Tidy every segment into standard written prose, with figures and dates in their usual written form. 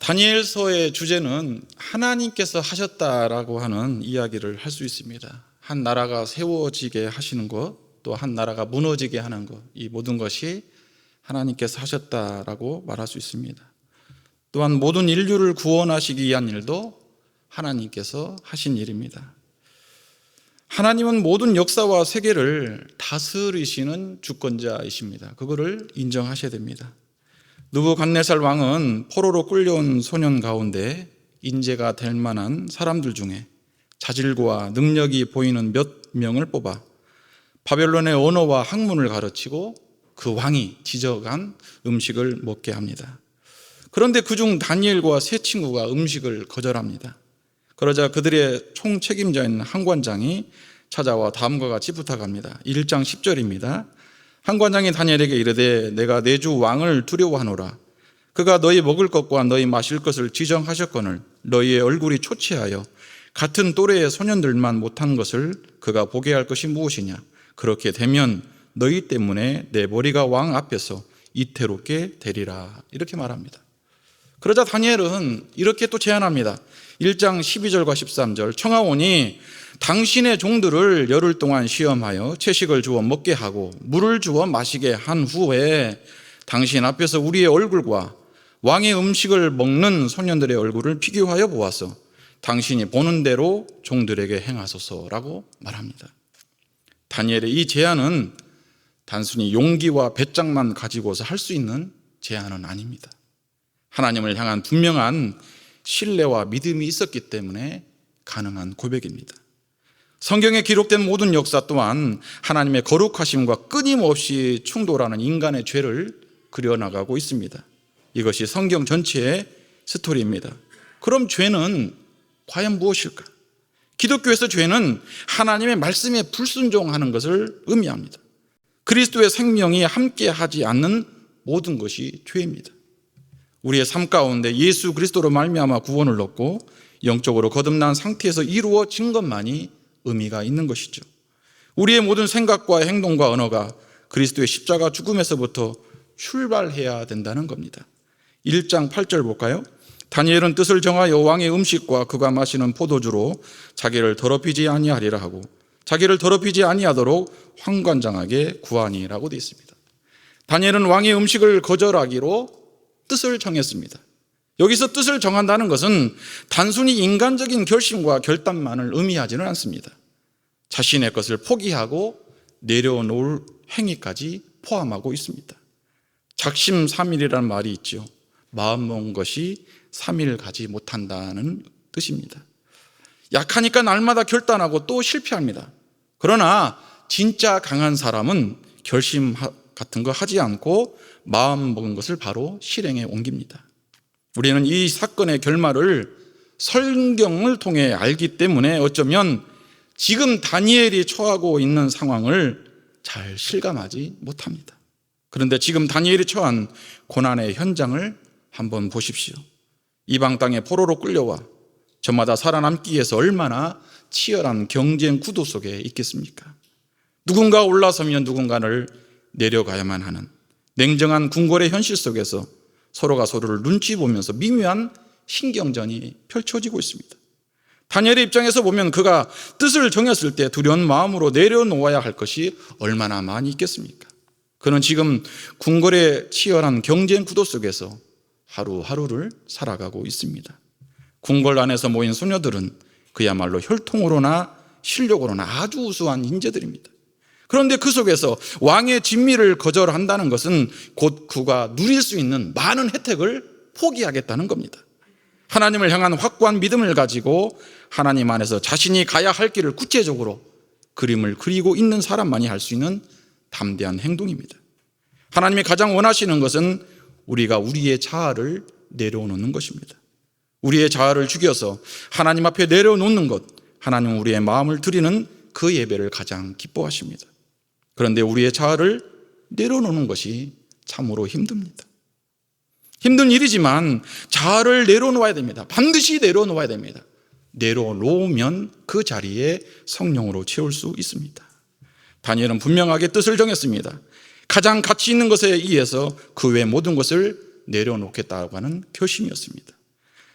다니엘서의 주제는 하나님께서 하셨다라고 하는 이야기를 할 수 있습니다. 한 나라가 세워지게 하시는 것, 또 한 나라가 무너지게 하는 것, 이 모든 것이 하나님께서 하셨다라고 말할 수 있습니다. 또한 모든 인류를 구원하시기 위한 일도 하나님께서 하신 일입니다. 하나님은 모든 역사와 세계를 다스리시는 주권자이십니다. 그거를 인정하셔야 됩니다. 느부갓네살 왕은 포로로 끌려온 소년 가운데 인재가 될 만한 사람들 중에 자질과 능력이 보이는 몇 명을 뽑아 바벨론의 언어와 학문을 가르치고 그 왕이 지정한 음식을 먹게 합니다. 그런데 그중 다니엘과 세 친구가 음식을 거절합니다. 그러자 그들의 총책임자인 한관장이 찾아와 다음과 같이 부탁합니다. 1장 10절입니다. 한관장이 다니엘에게 이르되 내가 내 주 왕을 두려워하노라. 그가 너희 먹을 것과 너희 마실 것을 지정하셨거늘 너희의 얼굴이 초췌하여 같은 또래의 소년들만 못한 것을 그가 보게 할 것이 무엇이냐. 그렇게 되면 너희 때문에 내 머리가 왕 앞에서 이태롭게 되리라. 이렇게 말합니다. 그러자 다니엘은 이렇게 또 제안합니다. 1장 12절과 13절 청하오니 당신의 종들을 열흘 동안 시험하여 채식을 주어 먹게 하고 물을 주어 마시게 한 후에 당신 앞에서 우리의 얼굴과 왕의 음식을 먹는 소년들의 얼굴을 비교하여 보아서 당신이 보는 대로 종들에게 행하소서라고 말합니다. 다니엘의 이 제안은 단순히 용기와 배짱만 가지고서 할 수 있는 제안은 아닙니다. 하나님을 향한 분명한 신뢰와 믿음이 있었기 때문에 가능한 고백입니다. 성경에 기록된 모든 역사 또한 하나님의 거룩하심과 끊임없이 충돌하는 인간의 죄를 그려나가고 있습니다. 이것이 성경 전체의 스토리입니다. 그럼 죄는 과연 무엇일까? 기독교에서 죄는 하나님의 말씀에 불순종하는 것을 의미합니다. 그리스도의 생명이 함께하지 않는 모든 것이 죄입니다. 우리의 삶 가운데 예수 그리스도로 말미암아 구원을 얻고 영적으로 거듭난 상태에서 이루어진 것만이 의미가 있는 것이죠. 우리의 모든 생각과 행동과 언어가 그리스도의 십자가 죽음에서부터 출발해야 된다는 겁니다. 1장 8절 볼까요? 다니엘은 뜻을 정하여 왕의 음식과 그가 마시는 포도주로 자기를 더럽히지 아니하리라 하고 자기를 더럽히지 아니하도록 황관장에게 구하니라고 되어 있습니다. 다니엘은 왕의 음식을 거절하기로 뜻을 정했습니다. 여기서 뜻을 정한다는 것은 단순히 인간적인 결심과 결단만을 의미하지는 않습니다. 자신의 것을 포기하고 내려놓을 행위까지 포함하고 있습니다. 작심삼일이라는 말이 있죠. 마음 먹은 것이 3일 가지 못한다는 뜻입니다. 약하니까 날마다 결단하고 또 실패합니다. 그러나 진짜 강한 사람은 결심 같은 거 하지 않고 마음 먹은 것을 바로 실행에 옮깁니다. 우리는 이 사건의 결말을 성경을 통해 알기 때문에 어쩌면 지금 다니엘이 처하고 있는 상황을 잘 실감하지 못합니다. 그런데 지금 다니엘이 처한 고난의 현장을 한번 보십시오. 이방 땅에 포로로 끌려와 저마다 살아남기 위해서 얼마나 치열한 경쟁 구도 속에 있겠습니까? 누군가 올라서면 누군가를 내려가야만 하는 냉정한 궁궐의 현실 속에서 서로가 서로를 눈치 보면서 미묘한 신경전이 펼쳐지고 있습니다. 다니엘의 입장에서 보면 그가 뜻을 정했을 때 두려운 마음으로 내려놓아야 할 것이 얼마나 많이 있겠습니까? 그는 지금 궁궐의 치열한 경쟁 구도 속에서 하루하루를 살아가고 있습니다. 궁궐 안에서 모인 소녀들은 그야말로 혈통으로나 실력으로나 아주 우수한 인재들입니다. 그런데 그 속에서 왕의 진미를 거절한다는 것은 곧 그가 누릴 수 있는 많은 혜택을 포기하겠다는 겁니다. 하나님을 향한 확고한 믿음을 가지고 하나님 안에서 자신이 가야 할 길을 구체적으로 그림을 그리고 있는 사람만이 할 수 있는 담대한 행동입니다. 하나님이 가장 원하시는 것은 우리가 우리의 자아를 내려놓는 것입니다. 우리의 자아를 죽여서 하나님 앞에 내려놓는 것, 하나님은 우리의 마음을 드리는 그 예배를 가장 기뻐하십니다. 그런데 우리의 자아를 내려놓는 것이 참으로 힘듭니다. 힘든 일이지만 자아를 내려놓아야 됩니다. 반드시 내려놓아야 됩니다. 내려놓으면 그 자리에 성령으로 채울 수 있습니다. 다니엘은 분명하게 뜻을 정했습니다. 가장 가치 있는 것에 의해서 그 외 모든 것을 내려놓겠다고 하는 결심이었습니다.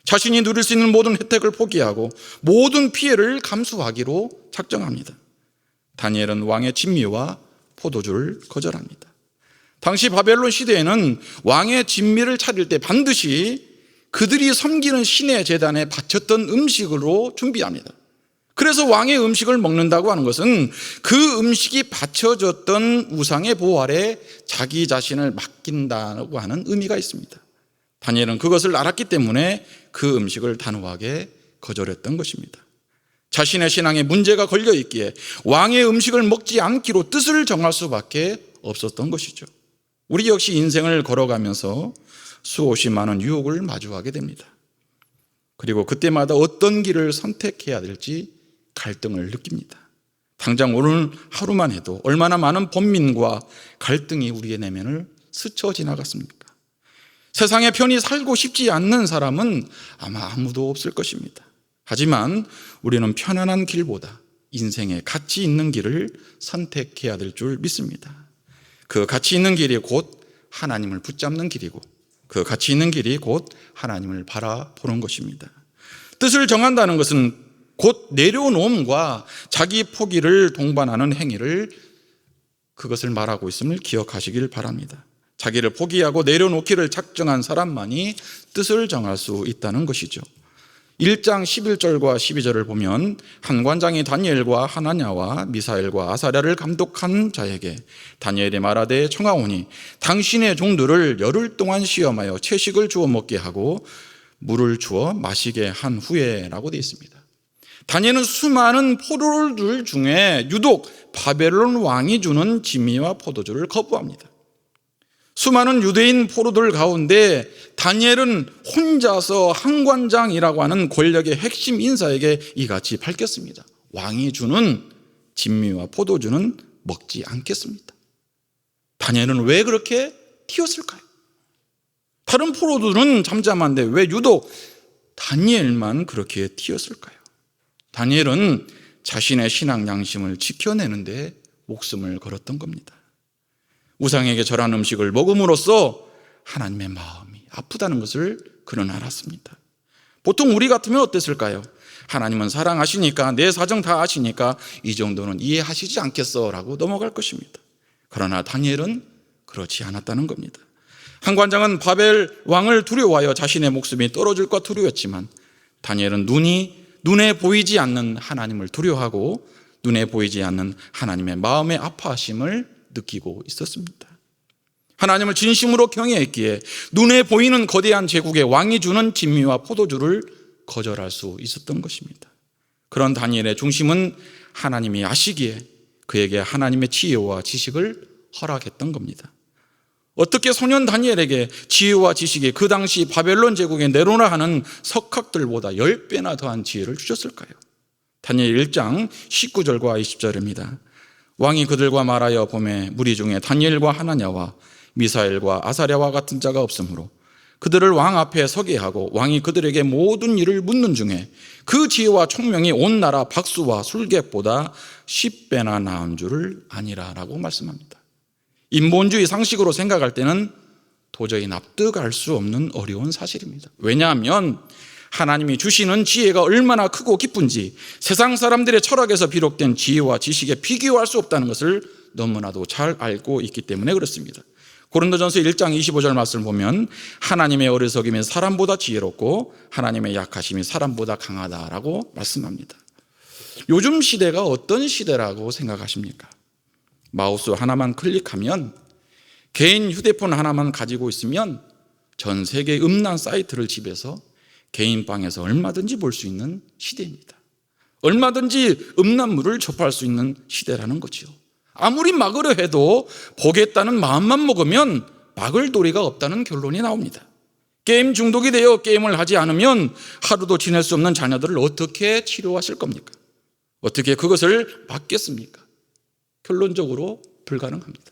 자신이 누릴 수 있는 모든 혜택을 포기하고 모든 피해를 감수하기로 작정합니다. 다니엘은 왕의 진미와 포도주를 거절합니다. 당시 바벨론 시대에는 왕의 진미를 차릴 때 반드시 그들이 섬기는 신의 제단에 바쳤던 음식으로 준비합니다. 그래서 왕의 음식을 먹는다고 하는 것은 그 음식이 바쳐졌던 우상의 보호 아래 자기 자신을 맡긴다고 하는 의미가 있습니다. 다니엘은 그것을 알았기 때문에 그 음식을 단호하게 거절했던 것입니다. 자신의 신앙에 문제가 걸려 있기에 왕의 음식을 먹지 않기로 뜻을 정할 수밖에 없었던 것이죠. 우리 역시 인생을 걸어가면서 수없이 많은 유혹을 마주하게 됩니다. 그리고 그때마다 어떤 길을 선택해야 될지 갈등을 느낍니다. 당장 오늘 하루만 해도 얼마나 많은 번민과 갈등이 우리의 내면을 스쳐 지나갔습니까? 세상에 편히 살고 싶지 않는 사람은 아마 아무도 없을 것입니다. 하지만 우리는 편안한 길보다 인생에 가치 있는 길을 선택해야 될 줄 믿습니다. 그 가치 있는 길이 곧 하나님을 붙잡는 길이고 그 가치 있는 길이 곧 하나님을 바라보는 것입니다. 뜻을 정한다는 것은 곧 내려놓음과 자기 포기를 동반하는 행위를 그것을 말하고 있음을 기억하시길 바랍니다. 자기를 포기하고 내려놓기를 작정한 사람만이 뜻을 정할 수 있다는 것이죠. 1장 11절과 12절을 보면 한 관장이 다니엘과 하나냐와 미사엘과 아사랴를 감독한 자에게 다니엘이 말하되 청하오니 당신의 종들을 열흘 동안 시험하여 채식을 주어 먹게 하고 물을 주어 마시게 한 후에 라고 되어 있습니다. 다니엘은 수많은 포도를 중에 유독 바벨론 왕이 주는 진미와 포도주를 거부합니다. 수많은 유대인 포로들 가운데 다니엘은 혼자서 한관장이라고 하는 권력의 핵심 인사에게 이같이 밝혔습니다. 왕이 주는 진미와 포도주는 먹지 않겠습니다. 다니엘은 왜 그렇게 튀었을까요? 다른 포로들은 잠잠한데 왜 유독 다니엘만 그렇게 튀었을까요? 다니엘은 자신의 신앙 양심을 지켜내는데 목숨을 걸었던 겁니다. 우상에게 절한 음식을 먹음으로써 하나님의 마음이 아프다는 것을 그는 알았습니다. 보통 우리 같으면 어땠을까요? 하나님은 사랑하시니까 내 사정 다 아시니까 이 정도는 이해하시지 않겠어 라고 넘어갈 것입니다. 그러나 다니엘은 그렇지 않았다는 겁니다. 한 관장은 바벨 왕을 두려워하여 자신의 목숨이 떨어질까 두려웠지만 다니엘은 눈에 보이지 않는 하나님을 두려워하고 눈에 보이지 않는 하나님의 마음의 아파하심을 느끼고 있었습니다. 하나님을 진심으로 경외했기에 눈에 보이는 거대한 제국의 왕이 주는 진미와 포도주를 거절할 수 있었던 것입니다. 그런 다니엘의 중심은 하나님이 아시기에 그에게 하나님의 지혜와 지식을 허락했던 겁니다. 어떻게 소년 다니엘에게 지혜와 지식이 그 당시 바벨론 제국의 네로나 하는 석학들보다 10배나 더한 지혜를 주셨을까요? 다니엘 1장 19절과 20절입니다. 왕이 그들과 말하여 보매 무리 중에 다니엘과 하나냐와 미사엘과 아사랴와 같은 자가 없으므로 그들을 왕 앞에 서게 하고 왕이 그들에게 모든 일을 묻는 중에 그 지혜와 총명이 온 나라 박수와 술객보다 10배나 나은 줄을 아니라 라고 말씀합니다. 인본주의 상식으로 생각할 때는 도저히 납득할 수 없는 어려운 사실입니다. 왜냐하면 하나님이 주시는 지혜가 얼마나 크고 깊은지 세상 사람들의 철학에서 비록된 지혜와 지식에 비교할 수 없다는 것을 너무나도 잘 알고 있기 때문에 그렇습니다. 고린도전서 1장 25절 말씀을 보면 하나님의 어리석임이 사람보다 지혜롭고 하나님의 약하심이 사람보다 강하다라고 말씀합니다. 요즘 시대가 어떤 시대라고 생각하십니까? 마우스 하나만 클릭하면 개인 휴대폰 하나만 가지고 있으면 전 세계 음란 사이트를 집에서 개인 방에서 얼마든지 볼 수 있는 시대입니다. 얼마든지 음란물을 접할 수 있는 시대라는 거죠. 아무리 막으려 해도 보겠다는 마음만 먹으면 막을 도리가 없다는 결론이 나옵니다. 게임 중독이 되어 게임을 하지 않으면 하루도 지낼 수 없는 자녀들을 어떻게 치료하실 겁니까? 어떻게 그것을 막겠습니까? 결론적으로 불가능합니다.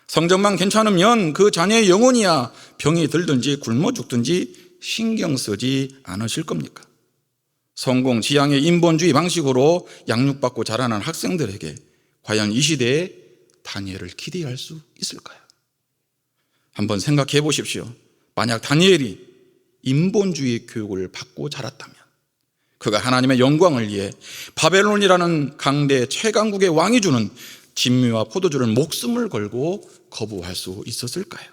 성적만 괜찮으면 그 자녀의 영혼이야 병이 들든지 굶어 죽든지 신경 쓰지 않으실 겁니까? 성공, 지향의 인본주의 방식으로 양육받고 자라난 학생들에게 과연 이 시대에 다니엘을 기대할 수 있을까요? 한번 생각해 보십시오. 만약 다니엘이 인본주의 교육을 받고 자랐다면, 그가 하나님의 영광을 위해 바벨론이라는 강대 최강국의 왕이 주는 진미와 포도주를 목숨을 걸고 거부할 수 있었을까요?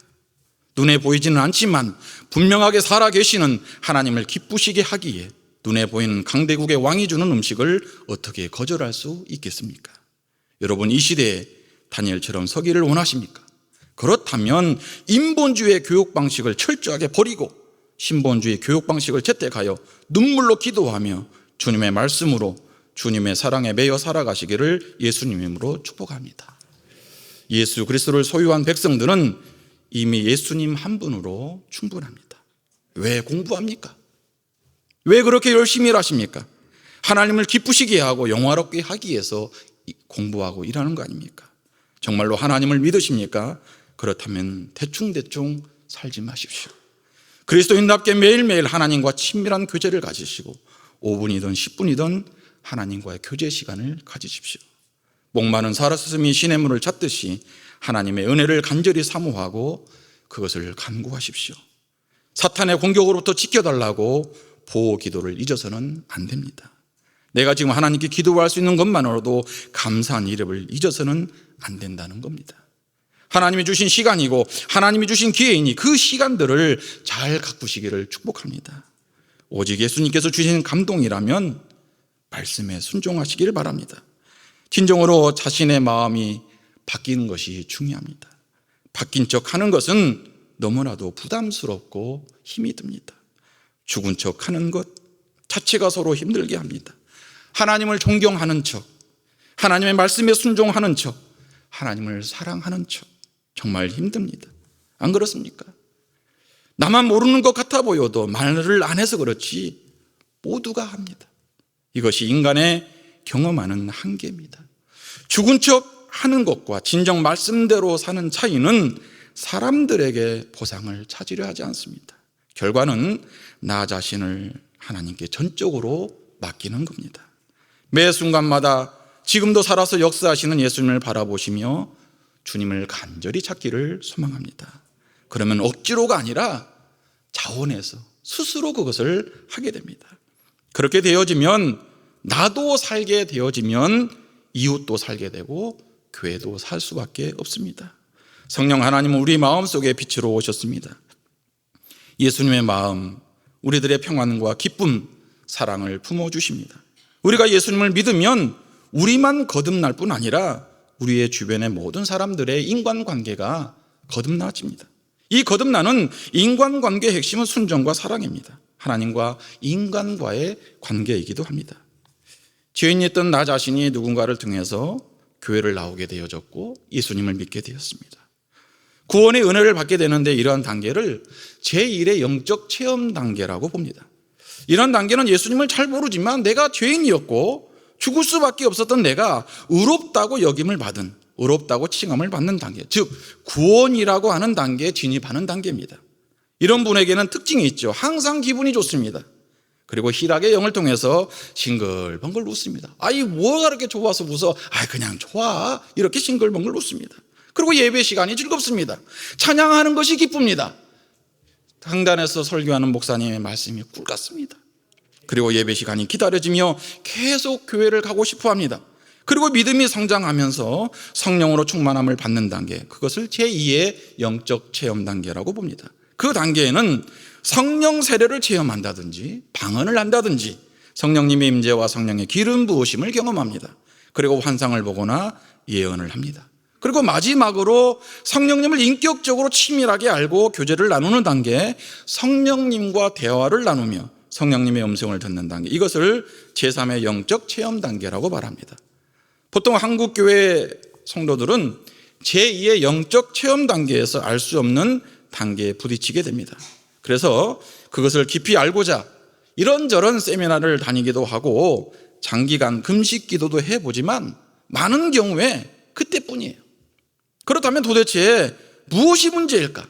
눈에 보이지는 않지만 분명하게 살아계시는 하나님을 기쁘시게 하기에 눈에 보이는 강대국의 왕이 주는 음식을 어떻게 거절할 수 있겠습니까? 여러분, 이 시대에 다니엘처럼 서기를 원하십니까? 그렇다면 인본주의 교육 방식을 철저하게 버리고 신본주의 교육 방식을 채택하여 눈물로 기도하며 주님의 말씀으로 주님의 사랑에 매여 살아가시기를 예수님 이름으로 축복합니다. 예수 그리스도를 소유한 백성들은 이미 예수님 한 분으로 충분합니다. 왜 공부합니까? 왜 그렇게 열심히 일하십니까? 하나님을 기쁘시게 하고 영화롭게 하기 위해서 공부하고 일하는 거 아닙니까? 정말로 하나님을 믿으십니까? 그렇다면 대충대충 살지 마십시오. 그리스도인답게 매일매일 하나님과 친밀한 교제를 가지시고 5분이든 10분이든 하나님과의 교제 시간을 가지십시오. 목마른 사라스스미 시냇물을 찾듯이 하나님의 은혜를 간절히 사모하고 그것을 간구하십시오. 사탄의 공격으로부터 지켜달라고 보호 기도를 잊어서는 안 됩니다. 내가 지금 하나님께 기도할 수 있는 것만으로도 감사한 이름을 잊어서는 안 된다는 겁니다. 하나님이 주신 시간이고 하나님이 주신 기회이니 그 시간들을 잘 가꾸시기를 축복합니다. 오직 예수님께서 주신 감동이라면 말씀에 순종하시기를 바랍니다. 진정으로 자신의 마음이 바뀌는 것이 중요합니다. 바뀐 척 하는 것은 너무나도 부담스럽고 힘이 듭니다. 죽은 척 하는 것 자체가 서로 힘들게 합니다. 하나님을 존경하는 척, 하나님의 말씀에 순종하는 척, 하나님을 사랑하는 척 정말 힘듭니다. 안 그렇습니까? 나만 모르는 것 같아 보여도 말을 안 해서 그렇지 모두가 합니다. 이것이 인간의 경험하는 한계입니다. 죽은 척 하는 것과 진정 말씀대로 사는 차이는 사람들에게 보상을 찾으려 하지 않습니다. 결과는 나 자신을 하나님께 전적으로 맡기는 겁니다. 매 순간마다 지금도 살아서 역사하시는 예수님을 바라보시며 주님을 간절히 찾기를 소망합니다. 그러면 억지로가 아니라 자원해서 스스로 그것을 하게 됩니다. 그렇게 되어지면 나도 살게 되어지면 이웃도 살게 되고 교회도 살 수밖에 없습니다. 성령 하나님은 우리 마음속에 빛으로 오셨습니다. 예수님의 마음, 우리들의 평안과 기쁨, 사랑을 품어주십니다. 우리가 예수님을 믿으면 우리만 거듭날 뿐 아니라 우리의 주변의 모든 사람들의 인간관계가 거듭나집니다. 이 거듭나는 인간관계의 핵심은 순종과 사랑입니다. 하나님과 인간과의 관계이기도 합니다. 죄인이었던 나 자신이 누군가를 통해서 교회를 나오게 되어졌고 예수님을 믿게 되었습니다. 구원의 은혜를 받게 되는데 이러한 단계를 제1의 영적 체험 단계라고 봅니다. 이런 단계는 예수님을 잘 모르지만 내가 죄인이었고 죽을 수밖에 없었던 내가 의롭다고 여김을 받은, 의롭다고 칭함을 받는 단계, 즉 구원이라고 하는 단계에 진입하는 단계입니다. 이런 분에게는 특징이 있죠. 항상 기분이 좋습니다. 그리고 희락의 영을 통해서 싱글벙글 웃습니다. 아이 뭐가 그렇게 좋아서 웃어? 아 그냥 좋아. 이렇게 싱글벙글 웃습니다. 그리고 예배 시간이 즐겁습니다. 찬양하는 것이 기쁩니다. 강단에서 설교하는 목사님의 말씀이 꿀 같습니다. 그리고 예배 시간이 기다려지며 계속 교회를 가고 싶어 합니다. 그리고 믿음이 성장하면서 성령으로 충만함을 받는 단계, 그것을 제2의 영적 체험 단계라고 봅니다. 그 단계에는 성령 세례를 체험한다든지 방언을 한다든지 성령님의 임재와 성령의 기름 부으심을 경험합니다. 그리고 환상을 보거나 예언을 합니다. 그리고 마지막으로 성령님을 인격적으로 치밀하게 알고 교제를 나누는 단계, 성령님과 대화를 나누며 성령님의 음성을 듣는 단계, 이것을 제3의 영적 체험 단계라고 말합니다. 보통 한국교회 성도들은 제2의 영적 체험 단계에서 알 수 없는 단계에 부딪히게 됩니다. 그래서 그것을 깊이 알고자 이런저런 세미나를 다니기도 하고 장기간 금식 기도도 해보지만 많은 경우에 그때뿐이에요. 그렇다면 도대체 무엇이 문제일까?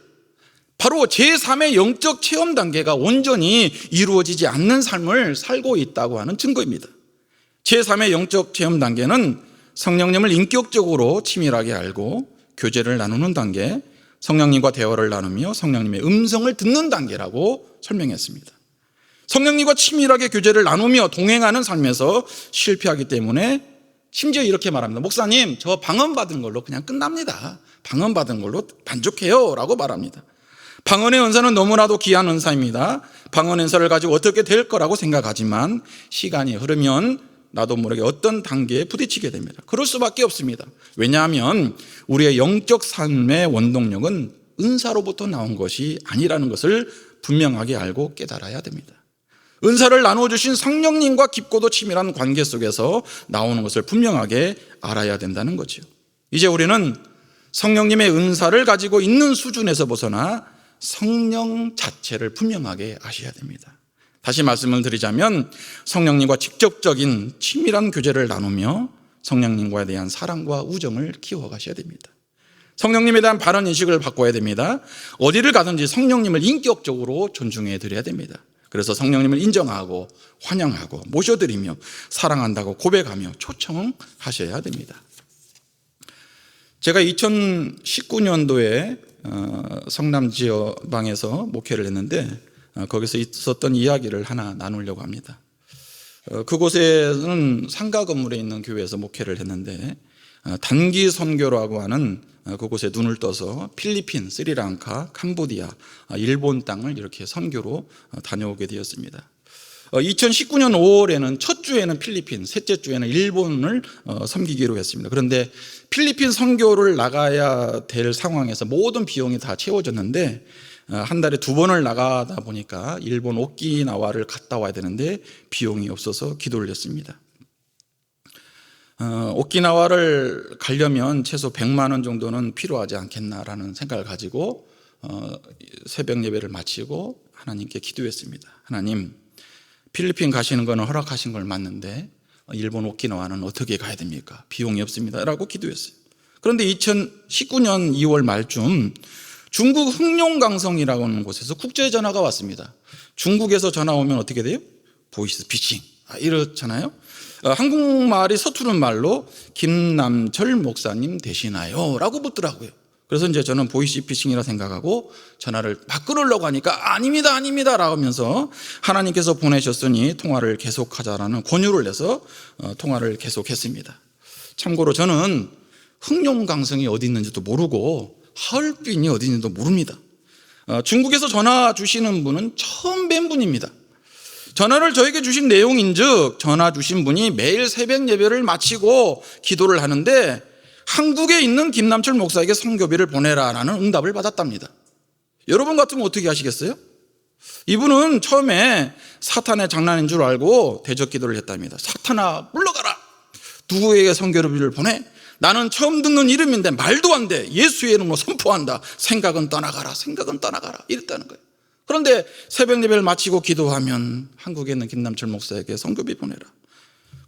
바로 제3의 영적 체험 단계가 온전히 이루어지지 않는 삶을 살고 있다고 하는 증거입니다. 제3의 영적 체험 단계는 성령님을 인격적으로 치밀하게 알고 교제를 나누는 단계, 성령님과 대화를 나누며 성령님의 음성을 듣는 단계라고 설명했습니다. 성령님과 치밀하게 교제를 나누며 동행하는 삶에서 실패하기 때문에 심지어 이렇게 말합니다. 목사님, 저 방언 받은 걸로 그냥 끝납니다. 방언 받은 걸로 만족해요 라고 말합니다. 방언의 은사는 너무나도 귀한 은사입니다. 방언 은사를 가지고 어떻게 될 거라고 생각하지만 시간이 흐르면 나도 모르게 어떤 단계에 부딪히게 됩니다. 그럴 수밖에 없습니다. 왜냐하면 우리의 영적 삶의 원동력은 은사로부터 나온 것이 아니라는 것을 분명하게 알고 깨달아야 됩니다. 은사를 나눠주신 성령님과 깊고도 치밀한 관계 속에서 나오는 것을 분명하게 알아야 된다는 거죠. 이제 우리는 성령님의 은사를 가지고 있는 수준에서 벗어나 성령 자체를 분명하게 아셔야 됩니다. 다시 말씀을 드리자면 성령님과 직접적인 치밀한 교제를 나누며 성령님과에 대한 사랑과 우정을 키워가셔야 됩니다. 성령님에 대한 바른 인식을 바꿔야 됩니다. 어디를 가든지 성령님을 인격적으로 존중해 드려야 됩니다. 그래서 성령님을 인정하고 환영하고 모셔드리며 사랑한다고 고백하며 초청하셔야 됩니다. 제가 2019년도에 성남 지역방에서 목회를 했는데 거기서 있었던 이야기를 하나 나누려고 합니다. 그곳에는 상가 건물에 있는 교회에서 목회를 했는데 단기 선교라고 하는 그곳에 눈을 떠서 필리핀, 스리랑카, 캄보디아, 일본 땅을 이렇게 선교로 다녀오게 되었습니다. 2019년 5월에는 첫 주에는 필리핀, 셋째 주에는 일본을 섬기기로 했습니다. 그런데 필리핀 선교를 나가야 될 상황에서 모든 비용이 다 채워졌는데 한 달에 2번을 나가다 보니까 일본 오키나와를 갔다 와야 되는데 비용이 없어서 기도를 했습니다. 오키나와를 가려면 최소 100만 원 정도는 필요하지 않겠나라는 생각을 가지고 새벽 예배를 마치고 하나님께 기도했습니다. 하나님, 필리핀 가시는 거는 허락하신 걸 맞는데 일본 오키나와는 어떻게 가야 됩니까? 비용이 없습니다 라고 기도했어요. 그런데 2019년 2월 말쯤 중국 흑룡강성이라고 하는 곳에서 국제 전화가 왔습니다. 중국에서 전화 오면 어떻게 돼요? 보이스 피싱 이렇잖아요. 한국말이 서투른 말로 김남철 목사님 되시나요? 라고 묻더라고요. 그래서 이제 저는 보이스피싱이라 생각하고 전화를 막 끊으려고 하니까 아닙니다 라고 하면서 하나님께서 보내셨으니 통화를 계속하자라는 권유를 내서 통화를 계속했습니다. 참고로 저는 흑룡강성이 어디 있는지도 모르고 하얼빈이 어디 있는지도 모릅니다. 중국에서 전화 주시는 분은 처음 뵌 분입니다. 전화를 저에게 주신 내용인즉 전화 주신 분이 매일 새벽 예배를 마치고 기도를 하는데 한국에 있는 김남철 목사에게 선교비를 보내라라는 응답을 받았답니다. 여러분 같으면 어떻게 하시겠어요? 이분은 처음에 사탄의 장난인 줄 알고 대적 기도를 했답니다. 사탄아 물러가라. 누구에게 선교비를 보내? 나는 처음 듣는 이름인데 말도 안 돼. 예수의 이름으로 선포한다. 생각은 떠나가라. 이랬다는 거예요. 그런데 새벽 예배를 마치고 기도하면 한국에 있는 김남철 목사에게 선교비 보내라.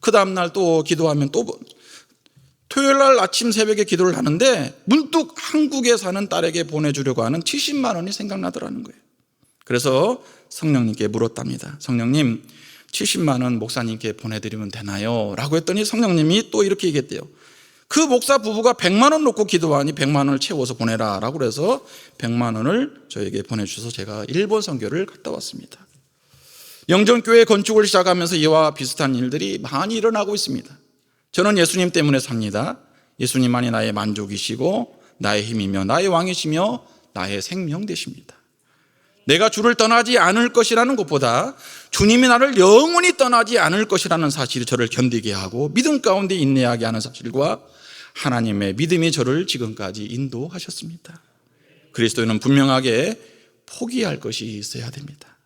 그 다음날 또 기도하면 또 토요일 날 아침 새벽에 기도를 하는데 문득 한국에 사는 딸에게 보내주려고 하는 70만 원이 생각나더라는 거예요. 그래서 성령님께 물었답니다. 성령님, 70만 원 목사님께 보내드리면 되나요? 라고 했더니 성령님이 또 이렇게 얘기했대요. 그 목사 부부가 100만 원 놓고 기도하니 100만 원을 채워서 보내라 라고 해서 100만 원을 저에게 보내주셔서 제가 일본 선교를 갔다 왔습니다. 영전교회 건축을 시작하면서 이와 비슷한 일들이 많이 일어나고 있습니다. 저는 예수님 때문에 삽니다. 예수님만이 나의 만족이시고 나의 힘이며 나의 왕이시며 나의 생명 되십니다. 내가 주를 떠나지 않을 것이라는 것보다 주님이 나를 영원히 떠나지 않을 것이라는 사실이 저를 견디게 하고 믿음 가운데 인내하게 하는 사실과 하나님의 믿음이 저를 지금까지 인도하셨습니다. 그리스도인은 분명하게 포기할 것이 있어야 됩니다.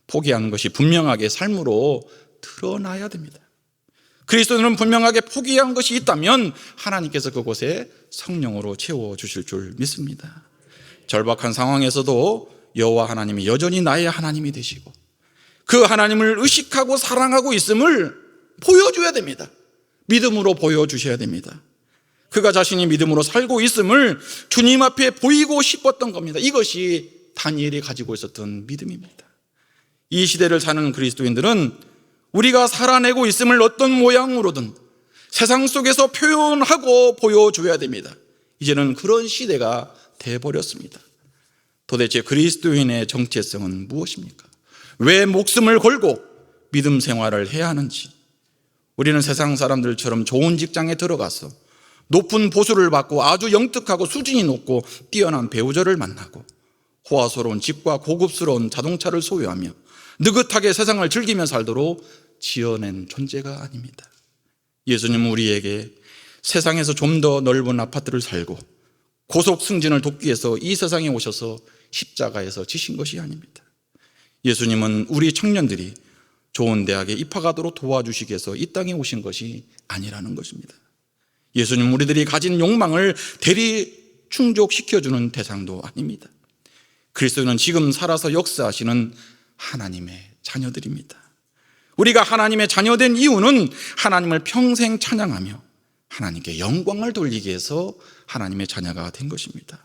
포기하는 것이 분명하게 삶으로 드러나야 됩니다. 그리스도인은 분명하게 포기한 것이 있다면 하나님께서 그곳에 성령으로 채워주실 줄 믿습니다. 절박한 상황에서도 여호와 하나님이 여전히 나의 하나님이 되시고 그 하나님을 의식하고 사랑하고 있음을 보여줘야 됩니다. 믿음으로 보여주셔야 됩니다. 그가 자신이 믿음으로 살고 있음을 주님 앞에 보이고 싶었던 겁니다. 이것이 다니엘이 가지고 있었던 믿음입니다. 이 시대를 사는 그리스도인들은 우리가 살아내고 있음을 어떤 모양으로든 세상 속에서 표현하고 보여줘야 됩니다. 이제는 그런 시대가 돼버렸습니다. 도대체 그리스도인의 정체성은 무엇입니까? 왜 목숨을 걸고 믿음 생활을 해야 하는지, 우리는 세상 사람들처럼 좋은 직장에 들어가서 높은 보수를 받고 아주 영특하고 수준이 높고 뛰어난 배우자를 만나고 호화스러운 집과 고급스러운 자동차를 소유하며 느긋하게 세상을 즐기며 살도록 지어낸 존재가 아닙니다. 예수님은 우리에게 세상에서 좀 더 넓은 아파트를 살고 고속 승진을 돕기 위해서 이 세상에 오셔서 십자가에서 지신 것이 아닙니다. 예수님은 우리 청년들이 좋은 대학에 입학하도록 도와주시기 위해서 이 땅에 오신 것이 아니라는 것입니다. 예수님은 우리들이 가진 욕망을 대리 충족시켜주는 대상도 아닙니다. 그리스도는 지금 살아서 역사하시는 하나님의 자녀들입니다. 우리가 하나님의 자녀된 이유는 하나님을 평생 찬양하며 하나님께 영광을 돌리기 위해서 하나님의 자녀가 된 것입니다.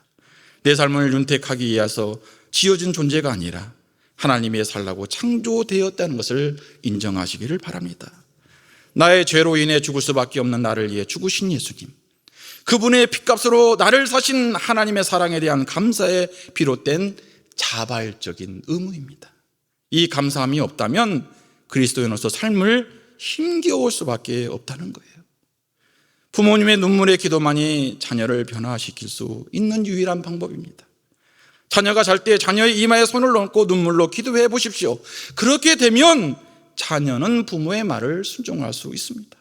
내 삶을 윤택하기 위해서 지어진 존재가 아니라 하나님의 위해 살라고 창조되었다는 것을 인정하시기를 바랍니다. 나의 죄로 인해 죽을 수밖에 없는 나를 위해 죽으신 예수님, 그분의 핏값으로 나를 사신 하나님의 사랑에 대한 감사에 비롯된 자발적인 의무입니다. 이 감사함이 없다면 그리스도인으로서 삶을 힘겨울 수밖에 없다는 거예요. 부모님의 눈물의 기도만이 자녀를 변화시킬 수 있는 유일한 방법입니다. 자녀가 잘 때 자녀의 이마에 손을 얹고 눈물로 기도해 보십시오. 그렇게 되면 자녀는 부모의 말을 순종할 수 있습니다.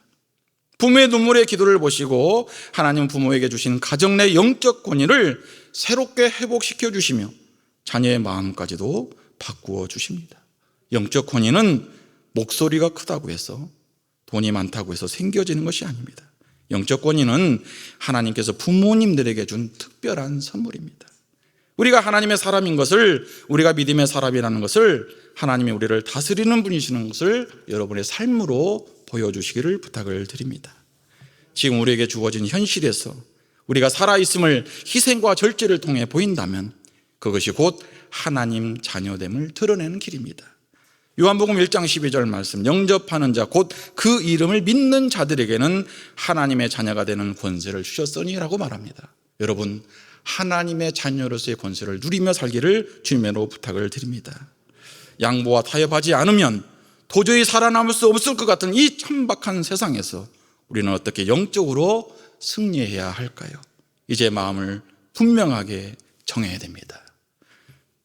부모의 눈물의 기도를 보시고 하나님 부모에게 주신 가정 내 영적 권위를 새롭게 회복시켜 주시며 자녀의 마음까지도 바꾸어 주십니다. 영적 권위는 목소리가 크다고 해서, 돈이 많다고 해서 생겨지는 것이 아닙니다. 영적 권위는 하나님께서 부모님들에게 준 특별한 선물입니다. 우리가 하나님의 사람인 것을, 우리가 믿음의 사람이라는 것을, 하나님이 우리를 다스리는 분이시는 것을 여러분의 삶으로 보여주시기를 부탁을 드립니다. 지금 우리에게 주어진 현실에서 우리가 살아있음을 희생과 절제를 통해 보인다면 그것이 곧 하나님 자녀됨을 드러내는 길입니다. 요한복음 1장 12절 말씀, 영접하는 자 곧 그 이름을 믿는 자들에게는 하나님의 자녀가 되는 권세를 주셨으니라고 말합니다. 여러분, 하나님의 자녀로서의 권세를 누리며 살기를 주님으로 부탁을 드립니다. 양보와 타협하지 않으면 도저히 살아남을 수 없을 것 같은 이 천박한 세상에서 우리는 어떻게 영적으로 승리해야 할까요? 이제 마음을 분명하게 정해야 됩니다.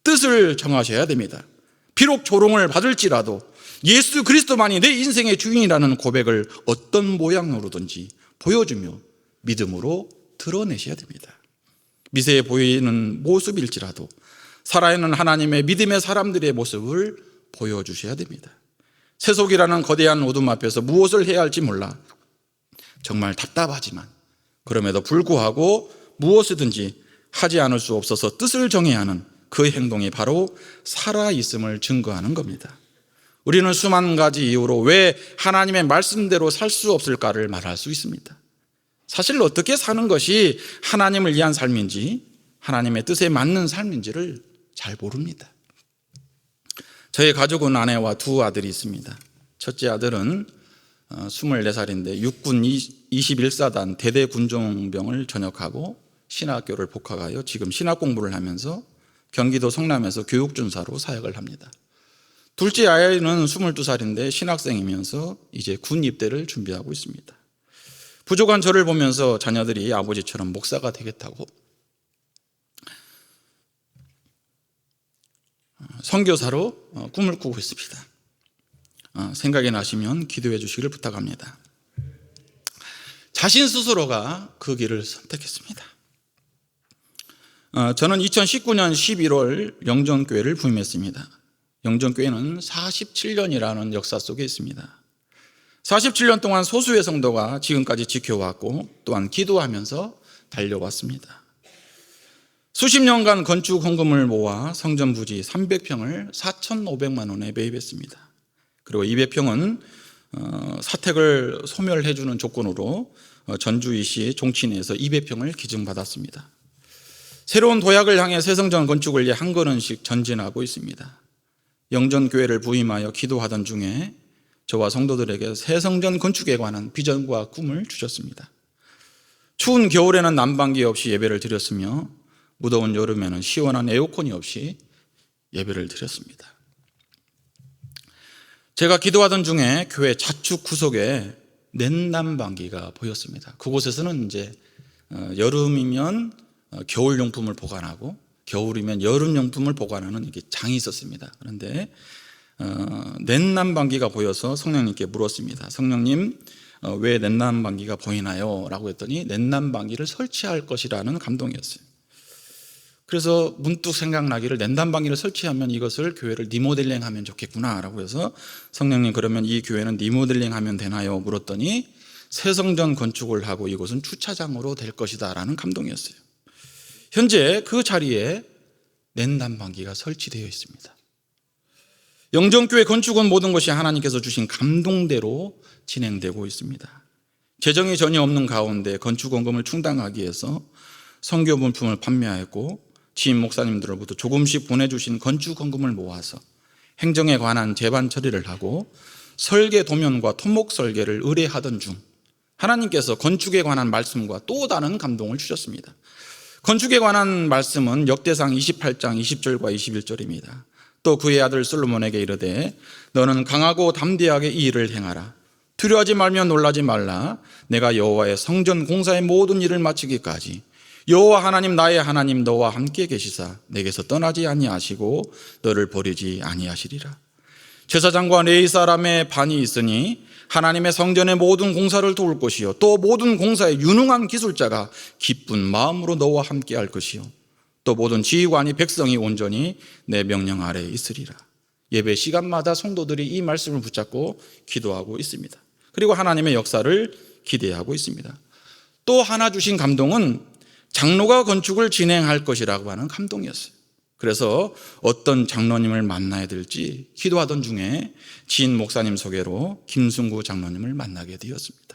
뜻을 정하셔야 됩니다. 비록 조롱을 받을지라도 예수 그리스도만이 내 인생의 주인이라는 고백을 어떤 모양으로든지 보여주며 믿음으로 드러내셔야 됩니다. 미세해 보이는 모습일지라도 살아있는 하나님의 믿음의 사람들의 모습을 보여주셔야 됩니다. 세속이라는 거대한 어둠 앞에서 무엇을 해야 할지 몰라 정말 답답하지만 그럼에도 불구하고 무엇이든지 하지 않을 수 없어서 뜻을 정해야 하는 그 행동이 바로 살아있음을 증거하는 겁니다. 우리는 수만 가지 이유로 왜 하나님의 말씀대로 살 수 없을까를 말할 수 있습니다. 사실 어떻게 사는 것이 하나님을 위한 삶인지, 하나님의 뜻에 맞는 삶인지를 잘 모릅니다. 저희 가족은 아내와 두 아들이 있습니다. 첫째 아들은 24살인데 육군 21사단 대대 군종병을 전역하고 신학교를 복학하여 지금 신학 공부를 하면서 경기도 성남에서 교육준사로 사역을 합니다. 둘째 아이는 22살인데 신학생이면서 이제 군 입대를 준비하고 있습니다. 부족한 저를 보면서 자녀들이 아버지처럼 목사가 되겠다고 선교사로 꿈을 꾸고 있습니다. 생각이 나시면 기도해 주시기를 부탁합니다. 자신 스스로가 그 길을 선택했습니다. 저는 2019년 11월 영전교회를 부임했습니다. 영전교회는 47년이라는 역사 속에 있습니다. 47년 동안 소수의 성도가 지금까지 지켜왔고 또한 기도하면서 달려왔습니다. 수십 년간 건축 헌금을 모아 성전 부지 300평을 4,500만 원에 매입했습니다. 그리고 200평은 사택을 소멸해 주는 조건으로 전주이시 종친에서 200평을 기증받았습니다. 새로운 도약을 향해 새 성전 건축을 위해 한 걸음씩 전진하고 있습니다. 영전교회를 부임하여 기도하던 중에 저와 성도들에게 새 성전 건축에 관한 비전과 꿈을 주셨습니다. 추운 겨울에는 난방기 없이 예배를 드렸으며 무더운 여름에는 시원한 에어컨이 없이 예배를 드렸습니다. 제가 기도하던 중에 교회 좌측 구석에 냉난방기가 보였습니다. 그곳에서는 이제 여름이면 겨울용품을 보관하고 겨울이면 여름용품을 보관하는 이게 장이 있었습니다. 그런데 냉난방기가 보여서 성령님께 물었습니다. 성령님, 왜 냉난방기가 보이나요? 라고 했더니 냉난방기를 설치할 것이라는 감동이었어요. 그래서 문득 생각나기를 냉난방기를 설치하면 이것을 교회를 리모델링하면 좋겠구나 라고 해서 성령님, 그러면 이 교회는 리모델링하면 되나요? 물었더니 새 성전 건축을 하고 이곳은 주차장으로 될 것이다 라는 감동이었어요. 현재 그 자리에 냉난방기가 설치되어 있습니다. 영정교회 건축은 모든 것이 하나님께서 주신 감동대로 진행되고 있습니다. 재정이 전혀 없는 가운데 건축원금을 충당하기 위해서 선교 물품을 판매하였고 지인 목사님들로부터 조금씩 보내주신 건축원금을 모아서 행정에 관한 재반 처리를 하고 설계 도면과 토목 설계를 의뢰하던 중 하나님께서 건축에 관한 말씀과 또 다른 감동을 주셨습니다. 건축에 관한 말씀은 역대상 28장 20절과 21절입니다. 또 그의 아들 솔로몬에게 이르되 너는 강하고 담대하게 이 일을 행하라. 두려워하지 말며 놀라지 말라. 내가 여호와의 성전 공사의 모든 일을 마치기까지 여호와 하나님 나의 하나님 너와 함께 계시사 내게서 떠나지 아니하시고 너를 버리지 아니하시리라. 제사장과 레위 사람의 반이 있으니 하나님의 성전의 모든 공사를 도울 것이요 또 모든 공사에 유능한 기술자가 기쁜 마음으로 너와 함께 할 것이요 또 모든 지휘관이 백성이 온전히 내 명령 아래에 있으리라. 예배 시간마다 성도들이 이 말씀을 붙잡고 기도하고 있습니다. 그리고 하나님의 역사를 기대하고 있습니다. 또 하나 주신 감동은 장로가 건축을 진행할 것이라고 하는 감동이었어요. 그래서 어떤 장로님을 만나야 될지 기도하던 중에 지인 목사님 소개로 김승구 장로님을 만나게 되었습니다.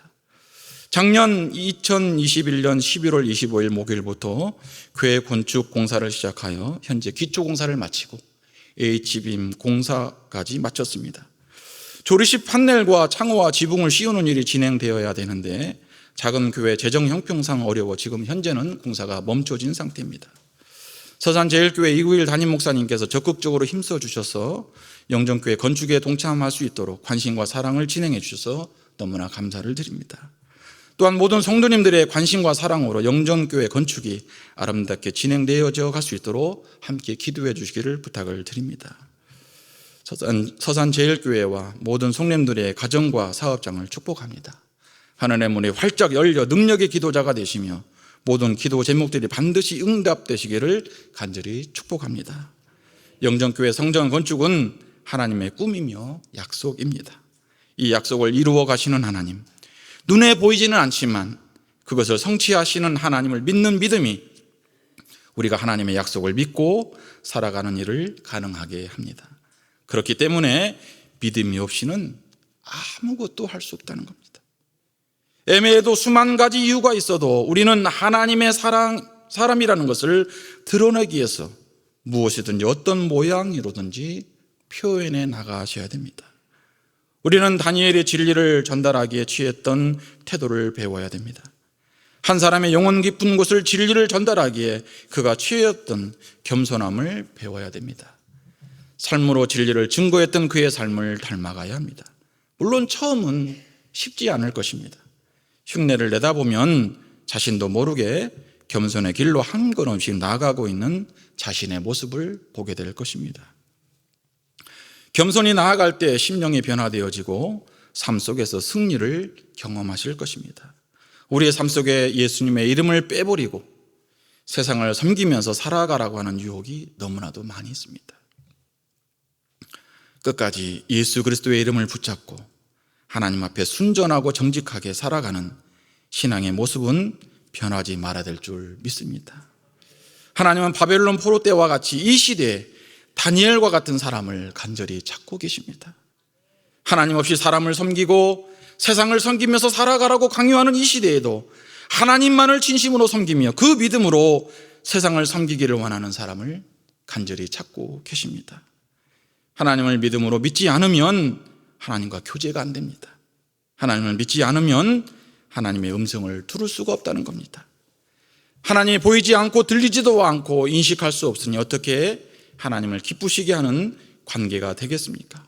작년 2021년 11월 25일 목요일부터 교회 건축 공사를 시작하여 현재 기초 공사를 마치고 H빔 공사까지 마쳤습니다. 조리실 판넬과 창호와 지붕을 씌우는 일이 진행되어야 되는데 작은 교회 재정 형평상 어려워 지금 현재는 공사가 멈춰진 상태입니다. 서산제일교회 이구일 담임 목사님께서 적극적으로 힘써 주셔서 영정교회 건축에 동참할 수 있도록 관심과 사랑을 진행해 주셔서 너무나 감사를 드립니다. 또한 모든 성도님들의 관심과 사랑으로 영정교회 건축이 아름답게 진행되어져 갈 수 있도록 함께 기도해 주시기를 부탁을 드립니다. 서산제일교회와 모든 성도님들의 가정과 사업장을 축복합니다. 하늘의 문이 활짝 열려 능력의 기도자가 되시며 모든 기도 제목들이 반드시 응답되시기를 간절히 축복합니다. 영정교회 성전 건축은 하나님의 꿈이며 약속입니다. 이 약속을 이루어 가시는 하나님, 눈에 보이지는 않지만 그것을 성취하시는 하나님을 믿는 믿음이 우리가 하나님의 약속을 믿고 살아가는 일을 가능하게 합니다. 그렇기 때문에 믿음이 없이는 아무것도 할 수 없다는 겁니다. 애매해도 수만 가지 이유가 있어도 우리는 하나님의 사람이라는 것을 드러내기 위해서 무엇이든지 어떤 모양이로든지 표현해 나가셔야 됩니다. 우리는 다니엘의 진리를 전달하기에 취했던 태도를 배워야 됩니다. 한 사람의 영혼 깊은 곳을 진리를 전달하기에 그가 취했던 겸손함을 배워야 됩니다. 삶으로 진리를 증거했던 그의 삶을 닮아가야 합니다. 물론 처음은 쉽지 않을 것입니다. 흉내를 내다 보면 자신도 모르게 겸손의 길로 한 걸음씩 나아가고 있는 자신의 모습을 보게 될 것입니다. 겸손히 나아갈 때 심령이 변화되어지고 삶 속에서 승리를 경험하실 것입니다. 우리의 삶 속에 예수님의 이름을 빼버리고 세상을 섬기면서 살아가라고 하는 유혹이 너무나도 많이 있습니다. 끝까지 예수 그리스도의 이름을 붙잡고 하나님 앞에 순전하고 정직하게 살아가는 신앙의 모습은 변하지 말아야 될 줄 믿습니다. 하나님은 바벨론 포로 때와 같이 이 시대에 다니엘과 같은 사람을 간절히 찾고 계십니다. 하나님 없이 사람을 섬기고 세상을 섬기면서 살아가라고 강요하는 이 시대에도 하나님만을 진심으로 섬기며 그 믿음으로 세상을 섬기기를 원하는 사람을 간절히 찾고 계십니다. 하나님을 믿음으로 믿지 않으면 하나님과 교제가 안 됩니다. 하나님을 믿지 않으면 하나님의 음성을 들을 수가 없다는 겁니다. 하나님이 보이지 않고 들리지도 않고 인식할 수 없으니 어떻게 하나님을 기쁘시게 하는 관계가 되겠습니까?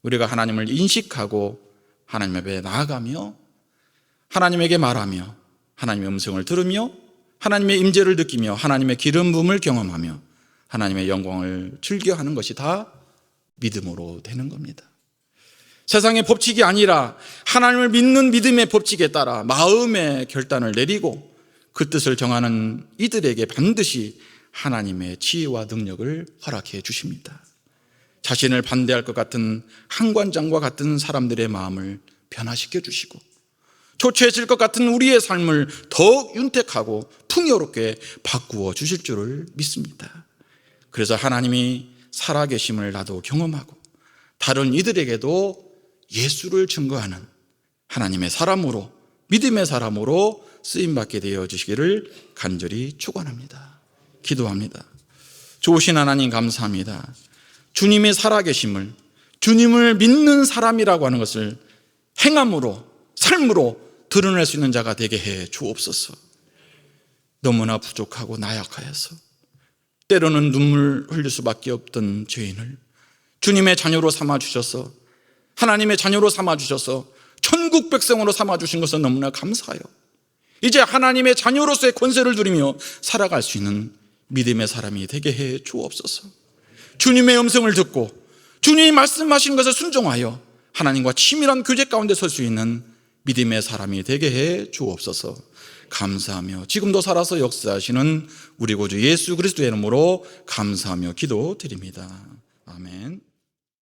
우리가 하나님을 인식하고 하나님 앞에 나아가며 하나님에게 말하며 하나님의 음성을 들으며 하나님의 임재를 느끼며 하나님의 기름 부음을 경험하며 하나님의 영광을 즐겨하는 것이 다 믿음으로 되는 겁니다. 세상의 법칙이 아니라 하나님을 믿는 믿음의 법칙에 따라 마음의 결단을 내리고 그 뜻을 정하는 이들에게 반드시 하나님의 지혜와 능력을 허락해 주십니다. 자신을 반대할 것 같은 한관장과 같은 사람들의 마음을 변화시켜 주시고 초췌해질 것 같은 우리의 삶을 더욱 윤택하고 풍요롭게 바꾸어 주실 줄을 믿습니다. 그래서 하나님이 살아계심을 나도 경험하고 다른 이들에게도 예수를 증거하는 하나님의 사람으로 믿음의 사람으로 쓰임받게 되어 주시기를 간절히 축원합니다. 기도합니다. 좋으신 하나님 감사합니다. 주님의 살아계심을 주님을 믿는 사람이라고 하는 것을 행함으로 삶으로 드러낼 수 있는 자가 되게 해 주옵소서. 너무나 부족하고 나약하여서 때로는 눈물 흘릴 수밖에 없던 죄인을 주님의 자녀로 삼아주셔서 하나님의 자녀로 삼아주셔서 천국 백성으로 삼아주신 것은 너무나 감사해요. 이제 하나님의 자녀로서의 권세를 누리며 살아갈 수 있는 믿음의 사람이 되게 해 주옵소서. 주님의 음성을 듣고 주님이 말씀하신 것에 순종하여 하나님과 치밀한 교제 가운데 설 수 있는 믿음의 사람이 되게 해 주옵소서. 감사하며 지금도 살아서 역사하시는 우리 구주 예수 그리스도의 이름으로 감사하며 기도드립니다. 아멘.